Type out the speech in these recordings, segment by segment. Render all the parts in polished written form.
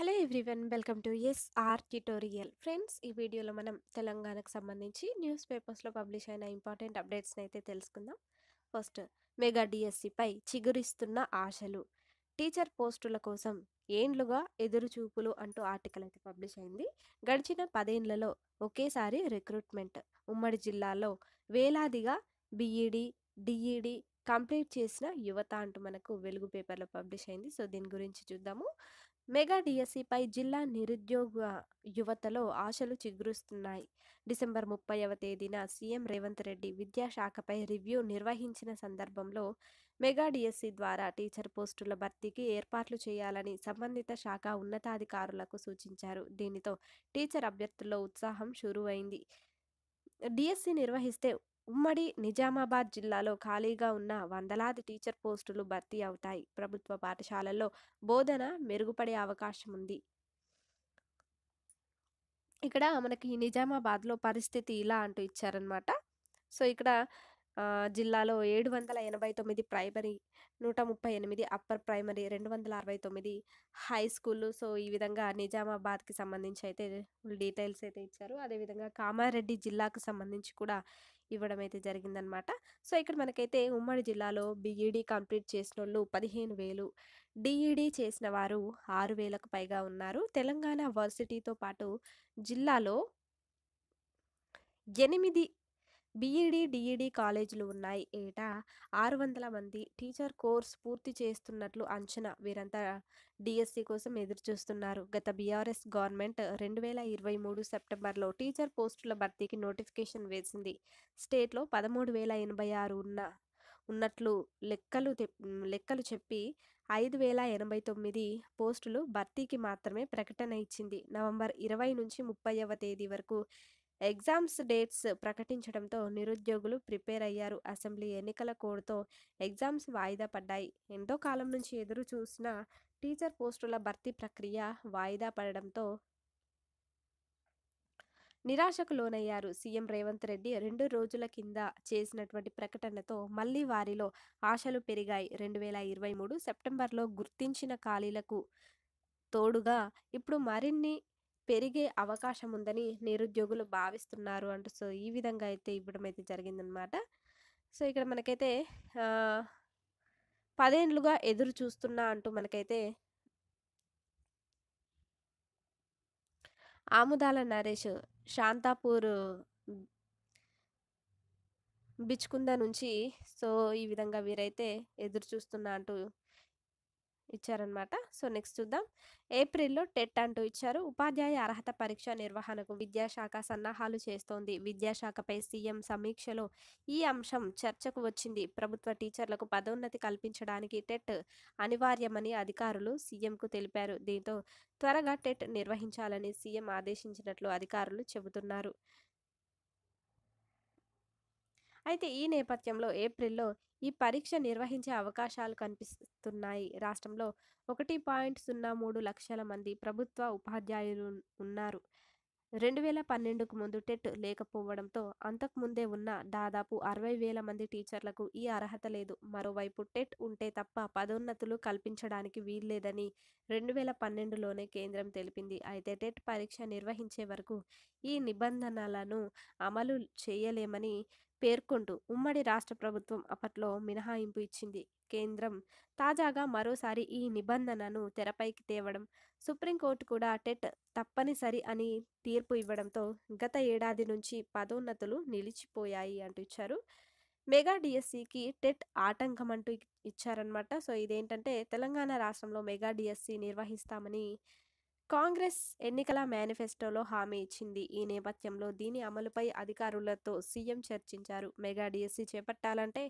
Hello everyone, welcome to SR tutorial. Friends, ఈ వీడియోలో మనం తెలంగాణకు సంబంధించి న్యూస్ పేపర్స్లో పబ్లిష్ అయిన ఇంపార్టెంట్ అప్డేట్స్ని అయితే తెలుసుకుందాం. ఫస్ట్, మెగా డిఎస్సిపై చిగురిస్తున్న ఆశలు, టీచర్ పోస్టుల కోసం ఏండ్లుగా ఎదురుచూపులు అంటూ ఆర్టికల్ అయితే పబ్లిష్ అయింది. గడిచిన 10 ఏళ్లలో ఒకేసారి రిక్రూట్మెంట్, ఉమ్మడి జిల్లాలో వేలాదిగా బీఈడి డిఈడి కంప్లీట్ చేసిన యువత అంటూ మనకు వెలుగు పేపర్లో పబ్లిష్ అయింది. సో దీని గురించి చూద్దాము. మెగా డిఎస్సిపై జిల్లా నిరుద్యోగ యువతలో ఆశలు చిగురుస్తున్నాయి. డిసెంబర్ 30వ తేదీన సీఎం రేవంత్ రెడ్డి విద్యాశాఖపై రివ్యూ నిర్వహించిన సందర్భంలో మెగా డిఎస్సి ద్వారా టీచర్ పోస్టుల భర్తీకి ఏర్పాట్లు చేయాలని సంబంధిత శాఖ ఉన్నతాధికారులకు సూచించారు. దీనితో టీచర్ అభ్యర్థుల్లో ఉత్సాహం షురువైంది. డిఎస్సి నిర్వహిస్తే ఉమ్మడి నిజామాబాద్ జిల్లాలో ఖాళీగా ఉన్న వందలాది టీచర్ పోస్టులు భర్తీ అవుతాయి. ప్రభుత్వ పాఠశాలల్లో బోధన మెరుగుపడే అవకాశం ఉంది. ఇక్కడ మనకి నిజామాబాద్లో పరిస్థితి ఇలా అంటూ ఇచ్చారనమాట. సో ఇక్కడ జిల్లాలో 789 ప్రైమరీ, 138 అప్పర్ ప్రైమరీ, 269 హై స్కూళ్ళు. సో ఈ విధంగా నిజామాబాద్కి సంబంధించి అయితే డీటెయిల్స్ అయితే ఇచ్చారు. అదేవిధంగా కామారెడ్డి జిల్లాకు సంబంధించి కూడా ఇవ్వడం అయితే జరిగిందనమాట. సో ఇక్కడ మనకైతే ఉమ్మడి జిల్లాలో బీఈడి కంప్లీట్ చేసిన వాళ్ళు 15,000, డిఈడి చేసిన వారు 6,000కు పైగా ఉన్నారు. తెలంగాణ వర్సిటీతో పాటు జిల్లాలో 8 బీఈడి డిఈడి కాలేజీలు ఉన్నాయి. ఏటా 600 మంది టీచర్ కోర్స్ పూర్తి చేస్తున్నట్లు అంచనా. వీరంతా డిఎస్సి కోసం ఎదురుచూస్తున్నారు. గత బీఆర్ఎస్ గవర్నమెంట్ 2023 సెప్టెంబర్లో టీచర్ పోస్టుల భర్తీకి నోటిఫికేషన్ వేసింది. స్టేట్లో 13,086 ఉన్నట్లు లెక్కలు చెప్పి 5,089 పోస్టులు భర్తీకి మాత్రమే ప్రకటన ఇచ్చింది. నవంబర్ 20 నుంచి 30వ తేదీ వరకు ఎగ్జామ్స్ డేట్స్ ప్రకటించడంతో నిరుద్యోగులు ప్రిపేర్ అయ్యారు. అసెంబ్లీ ఎన్నికల కోడ్తో ఎగ్జామ్స్ వాయిదా పడ్డాయి. ఎంతో కాలం నుంచి ఎదురు చూసిన టీచర్ పోస్టుల భర్తీ ప్రక్రియ వాయిదా పడడంతో నిరాశకు లోనయ్యారు. సీఎం రేవంత్ రెడ్డి 2 రోజుల కింద చేసినటువంటి ప్రకటనతో మళ్ళీ వారిలో ఆశలు పెరిగాయి. 2023 సెప్టెంబర్లో గుర్తించిన ఖాళీలకు తోడుగా ఇప్పుడు మరిన్ని పెరిగే అవకాశం ఉందని నిరుద్యోగులు భావిస్తున్నారు అంటూ సో ఈ విధంగా అయితే ఇవ్వడం అయితే జరిగిందనమాట. సో ఇక్కడ మనకైతే 10 ఏళ్లుగా ఎదురు చూస్తున్నా అంటూ మనకైతే ఆముదాల నరేష్ శాంతాపూర్ బిచ్కుంద నుంచి సో ఈ విధంగా వీరైతే ఎదురు చూస్తున్నా అంటూ ఇచ్చారనమాట. సో నెక్స్ట్ చూద్దాం. ఏప్రిల్లో టెట్ అంటూ ఇచ్చారు. ఉపాధ్యాయ అర్హత పరీక్ష నిర్వహణకు విద్యాశాఖ సన్నాహాలు చేస్తోంది. విద్యాశాఖపై సీఎం సమీక్షలో ఈ అంశం చర్చకు వచ్చింది. ప్రభుత్వ టీచర్లకు పదోన్నతి కల్పించడానికి టెట్ అనివార్యమని అధికారులు సీఎంకు తెలిపారు. దీంతో త్వరగా టెట్ నిర్వహించాలని సీఎం ఆదేశించినట్లు అధికారులు చెబుతున్నారు. అయితే ఈ నేపథ్యంలో ఏప్రిల్లో ఈ పరీక్ష నిర్వహించే అవకాశాలు కనిపిస్తున్నాయి. రాష్ట్రంలో 1.03 లక్షల మంది ప్రభుత్వ ఉపాధ్యాయులు ఉన్నారు. 2012కు ముందు టెట్ లేకపోవడంతో అంతకుముందే ఉన్న దాదాపు 60,000 మంది టీచర్లకు ఈ అర్హత లేదు. మరోవైపు టెట్ ఉంటే తప్ప పదోన్నతులు కల్పించడానికి వీల్లేదని 2012లోనే కేంద్రం తెలిపింది. అయితే టెట్ పరీక్ష నిర్వహించే వరకు ఈ నిబంధనలను అమలు చేయలేమని పేర్కొంటూ ఉమ్మడి రాష్ట్ర ప్రభుత్వం అప్పట్లో మినహాయింపు ఇచ్చింది. కేంద్రం తాజాగా మరోసారి ఈ నిబంధనను తెరపైకి తేవడం, సుప్రీంకోర్టు కూడా టెట్ తప్పనిసరి అని తీర్పు ఇవ్వడంతో గత ఏడాది నుంచి పదోన్నతులు నిలిచిపోయాయి అంటూ ఇచ్చారు. మెగా డిఎస్సికి టెట్ ఆటంకం అంటూ ఇచ్చారనమాట. సో ఇదేంటంటే తెలంగాణ రాష్ట్రంలో మెగా డిఎస్సి నిర్వహిస్తామని కాంగ్రెస్ ఎన్నికల మేనిఫెస్టోలో హామీ ఇచ్చింది. ఈ నేపథ్యంలో దీని అమలుపై అధికారులతో సీఎం చర్చించారు. మెగా డిఎస్సి చేపట్టాలంటే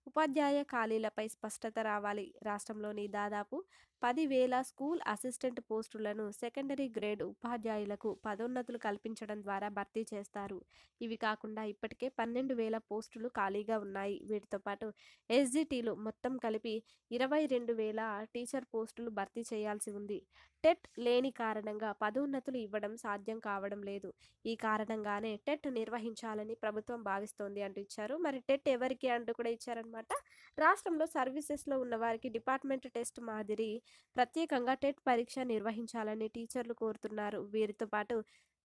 ఉపాధ్యాయ ఖాళీలపై స్పష్టత రావాలి. రాష్ట్రంలోని దాదాపు 10,000 స్కూల్ అసిస్టెంట్ పోస్టులను సెకండరీ గ్రేడ్ ఉపాధ్యాయులకు పదోన్నతులు కల్పించడం ద్వారా భర్తీ చేస్తారు. ఇవి కాకుండా ఇప్పటికే 12,000 పోస్టులు ఖాళీగా ఉన్నాయి. వీటితో పాటు ఎస్జిటిలు మొత్తం కలిపి 22,000 టీచర్ పోస్టులు భర్తీ చేయాల్సి ఉంది. టెట్ లేని కారణంగా పదోన్నతులు ఇవ్వడం సాధ్యం కావడం లేదు. ఈ కారణంగానే టెట్ నిర్వహించాలని ప్రభుత్వం భావిస్తోంది అంటూ ఇచ్చారు. మరి టెట్ ఎవరికి అంటూ కూడా ఇచ్చారనమాట. ఇచ్చారనమాట. రాష్ట్రంలో సర్వీసెస్‌లో ఉన్నవారికి డిపార్ట్‌మెంట్ టెస్ట్ మాదిరి ప్రత్యేకంగా టెట్ పరీక్ష నిర్వహించాలని టీచర్లు కోరుతున్నారు. వీరితో పాటు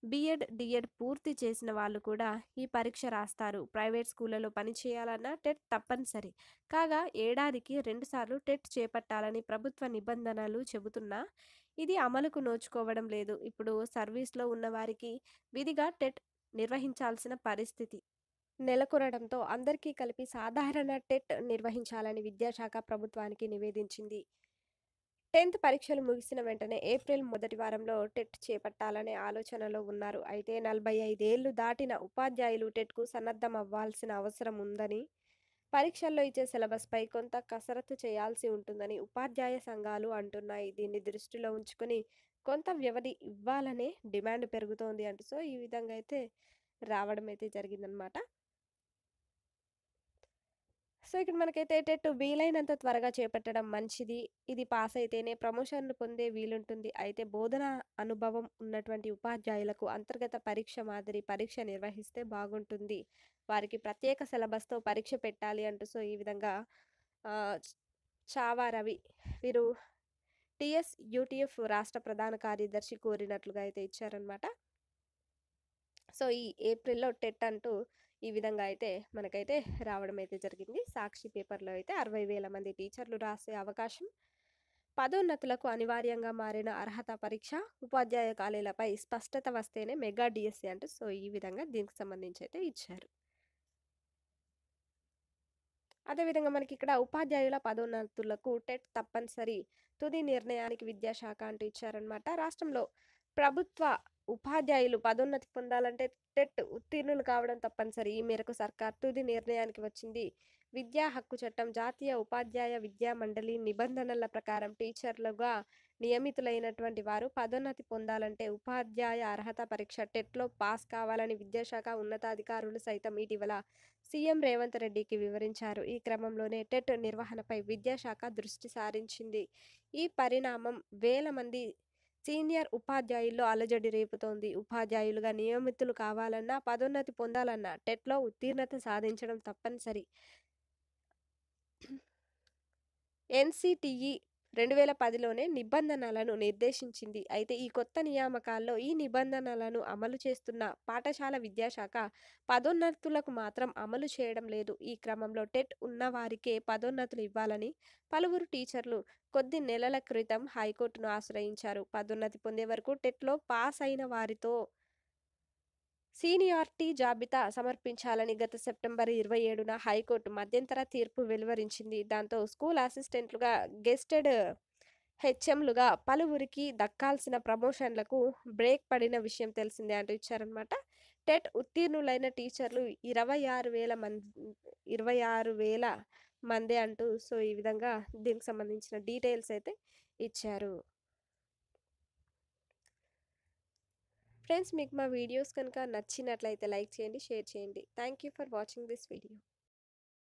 బీఎడ్, డీఎడ్ పూర్తి చేసిన వాళ్ళు కూడా ఈ పరీక్ష రాస్తారు. ప్రైవేట్ స్కూళ్లలో పనిచేయాలన్నా టెట్ తప్పనిసరి. కాగా ఏడాదికి 2 సార్లు టెట్ చేపట్టాలని ప్రభుత్వ నిబంధనలు చెబుతున్నా ఇది అమలుకు నోచుకోవడం లేదు. ఇప్పుడు సర్వీస్‌లో ఉన్నవారికి విధిగా టెట్ నిర్వహించాల్సిన పరిస్థితి నెలకొనడంతో అందరికీ కలిపి సాధారణ టెట్ నిర్వహించాలని విద్యాశాఖ ప్రభుత్వానికి నివేదించింది. 10థ్ పరీక్షలు ముగిసిన వెంటనే ఏప్రిల్ మొదటి వారంలో టెట్ చేపట్టాలనే ఆలోచనలో ఉన్నారు. అయితే 45 ఏళ్లు దాటిన ఉపాధ్యాయులు టెట్‌కు సన్నద్ధమవ్వాల్సిన అవసరం ఉందని, పరీక్షల్లో ఇచ్చే సిలబస్‌పై కొంత కసరత్తు చేయాల్సి ఉంటుందని ఉపాధ్యాయ సంఘాలు అంటున్నాయి. దీన్ని దృష్టిలో ఉంచుకొని కొంత వ్యవధి ఇవ్వాలనే డిమాండ్ పెరుగుతోంది అంటూ సో, ఈ విధంగా అయితే రావడం అయితే జరిగిందనమాట. సో, ఇక్కడ మనకైతే టెట్ వీలైనంత త్వరగా చేపట్టడం మంచిది. ఇది పాస్ అయితేనే ప్రమోషన్‌లు పొందే వీలుంటుంది. అయితే బోధనా అనుభవం ఉన్నటువంటి ఉపాధ్యాయులకు అంతర్గత పరీక్ష మాదిరి పరీక్ష నిర్వహిస్తే బాగుంటుంది. వారికి ప్రత్యేక సిలబస్‌తో పరీక్ష పెట్టాలి అంటూ సో, ఈ విధంగా ఆహ్, చావా రవి వీరు టీఎస్ యూటీఎఫ్ రాష్ట్ర ప్రధాన కార్యదర్శి కోరినట్లుగా అయితే ఇచ్చారనమాట. సో, ఈ ఏప్రిల్‌లో టెట్ అంటూ ఈ విధంగా అయితే మనకైతే రావడం అయితే జరిగింది. సాక్షి పేపర్‌లో అయితే 60,000 మంది టీచర్లు రాసే అవకాశం, పదోన్నతులకు అనివార్యంగా మారిన అర్హత పరీక్ష, ఉపాధ్యాయ ఖాళీలపై స్పష్టత వస్తేనే మెగా డీఎస్సీ అంటూ సో, ఈ విధంగా దీనికి సంబంధించి అయితే ఇచ్చారు. అదేవిధంగా మనకిక్కడ ఉపాధ్యాయుల పదోన్నతులకు టెట్ తప్పనిసరి. తుది నిర్ణయానికి విద్యాశాఖ అంటూ ఇచ్చారనమాట. రాష్ట్రంలో ప్రభుత్వ ఉపాధ్యాయులు పదోన్నతి పొందాలంటే టెట్ ఉత్తీర్ణులు కావడం తప్పనిసరి. ఈ మేరకు సర్కార్ తుది నిర్ణయానికి వచ్చింది. విద్యా హక్కు చట్టం, జాతీయ ఉపాధ్యాయ విద్యా మండలి నిబంధనల ప్రకారం టీచర్లుగా నియమితులైనటువంటి వారు పదోన్నతి పొందాలంటే ఉపాధ్యాయ అర్హత పరీక్ష టెట్‌లో పాస్ కావాలని విద్యాశాఖ ఉన్నతాధికారులు సైతం ఇటీవల సీఎం రేవంత్ రెడ్డికి వివరించారు. ఈ క్రమంలోనే టెట్ నిర్వహణపై విద్యాశాఖ దృష్టి సారించింది. ఈ పరిణామం వేల మంది సీనియర్ ఉపాధ్యాయుల్లో అలజడి రేపుతోంది. ఉపాధ్యాయులుగా నియమితులు కావాలన్నా, పదోన్నతి పొందాలన్నా టెట్‌లో ఉత్తీర్ణత సాధించడం తప్పనిసరి. ఎన్‌సీటీఈ 2010లోనే నిబంధనలను నిర్దేశించింది. అయితే ఈ కొత్త నియామకాల్లో ఈ నిబంధనలను అమలు చేస్తున్న పాఠశాల విద్యాశాఖ పదోన్నతులకు మాత్రం అమలు చేయడం లేదు. ఈ క్రమంలో టెట్ ఉన్నవారికే పదోన్నతులు ఇవ్వాలని పలువురు టీచర్లు కొద్ది నెలల క్రితం హైకోర్టును ఆశ్రయించారు. పదోన్నతి పొందే వరకు టెట్‌లో పాస్ అయిన వారితో సీనియారిటీ జాబితా సమర్పించాలని గత సెప్టెంబర్ 27న హైకోర్టు మధ్యంతర తీర్పు వెలువరించింది. దాంతో స్కూల్ అసిస్టెంట్లుగా, గెస్టెడ్ హెచ్ఎంలుగా పలువురికి దక్కాల్సిన ప్రమోషన్లకు బ్రేక్ పడిన విషయం తెలిసిందే అంటూ ఇచ్చారనమాట. టెట్ ఉత్తీర్ణులైన టీచర్లు 26,000 మందే అంటూ సో, ఈ విధంగా దీనికి సంబంధించిన డీటెయిల్స్ అయితే ఇచ్చారు. ఫ్రెండ్స్, మీకు మా వీడియోస్ కనుక నచ్చినట్లయితే లైక్ చేయండి, షేర్ చేయండి. Thank you for watching this video.